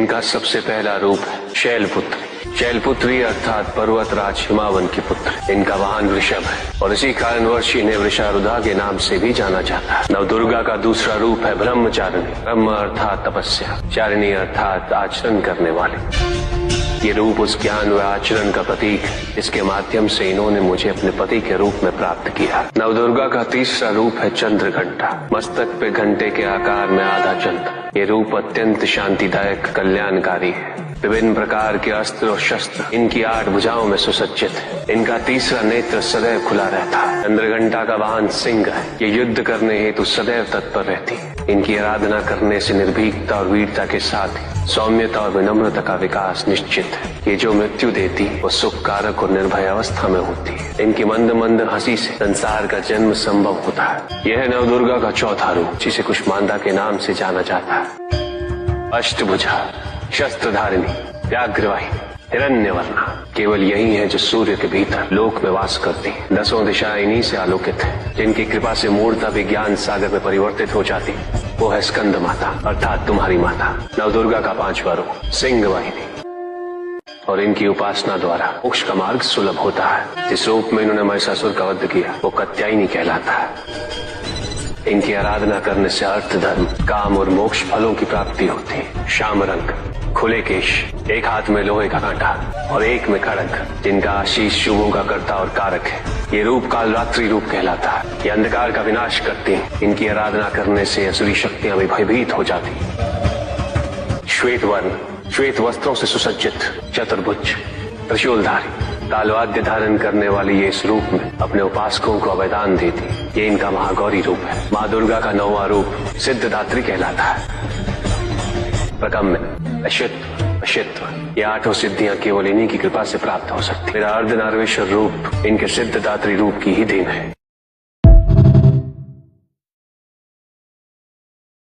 इनका सबसे पहला रूप है शैलपुत्री। शैलपुत्री अर्थात पर्वतराज हिमावन की पुत्र। इनका वाहन वृषभ है और इसी कारणवश इन्हें वृषारुधा के नाम से भी जाना जाता है। नवदुर्गा का दूसरा रूप है ब्रह्मचारिणी। ब्रह्म अर्थात तपस्या, चारिणी अर्थात आचरण करने वाली। ये रूप उस ज्ञान व आचरण का प्रतीक है जिसके माध्यम से इन्होंने मुझे अपने पति के रूप में प्राप्त किया। नवदुर्गा का तीसरा रूप है चंद्रघंटा। मस्तक पे घंटे के आकार में आधा चंद्र। ये रूप अत्यंत शांतिदायक, कल्याणकारी है। विभिन्न प्रकार के अस्त्र और शस्त्र इनकी 8 भुजाओं में सुसज्जित है। इनका तीसरा नेत्र सदैव खुला रहता है। चंद्रघंटा का वाहन सिंह है। ये युद्ध करने हेतु सदैव तत्पर रहती है। इनकी आराधना करने से निर्भीकता और वीरता के साथ ही सौम्यता और विनम्रता का विकास निश्चित है। ये जो मृत्यु देती है वो सुख कारक और निर्भय अवस्था में होती है। इनकी मंद मंद हंसी से संसार का जन्म संभव होता है। यह है नवदुर्गा का चौथा रूप, जिसे कुष्मांडा के नाम से जाना जाता है। अष्टभुजा, शस्त्रधारिणी, व्याघ्रवाहिनी, हिरण्यवर्णा केवल यही है जो सूर्य के भीतर लोक में वास करती है। 10 दिशाएं इन्हीं से आलोकित है। जिनकी कृपा से मूर्ता भी ज्ञान सागर में परिवर्तित हो जाती है। वो है स्कंद माता अर्थात तुम्हारी माता। नवदुर्गा का 5वां रूप सिंह वाहिनी और इनकी उपासना द्वारा मोक्ष का मार्ग सुलभ होता है। जिस रूप में इन्होंने महिषासुर का वध किया वो कात्यायनी कहलाता है। इनकी आराधना करने से अर्थ, धर्म, काम और मोक्ष फलों की प्राप्ति होती है। श्याम रंग, खुले केश, एक हाथ में लोहे का कांटा और एक में खड़ग, जिनका आशीष शुभों का कर्ता और कारक है। ये रूप कालरात्रि रूप कहलाता है। ये अंधकार का विनाश करती हैं। इनकी आराधना करने से असुरी शक्तियां भी भयभीत हो जाती हैं। श्वेत वर्ण, श्वेत वस्त्रों से सुसज्जित, चतुर्भुज, त्रिशूलधारी, तालवाद्य धारण करने वाली ये इस रूप में अपने उपासकों को अभयदान देती। ये इनका महागौरी रूप है। माँ दुर्गा का 9वां रूप सिद्धदात्री कहलाता है। प्रकम्य, अशित्व, अशित्व ये 8 सिद्धियां केवल इन्हीं की कृपा से प्राप्त हो सकती। मेरा अर्धनारीश्वर रूप इनके सिद्धदात्री रूप की ही देन है।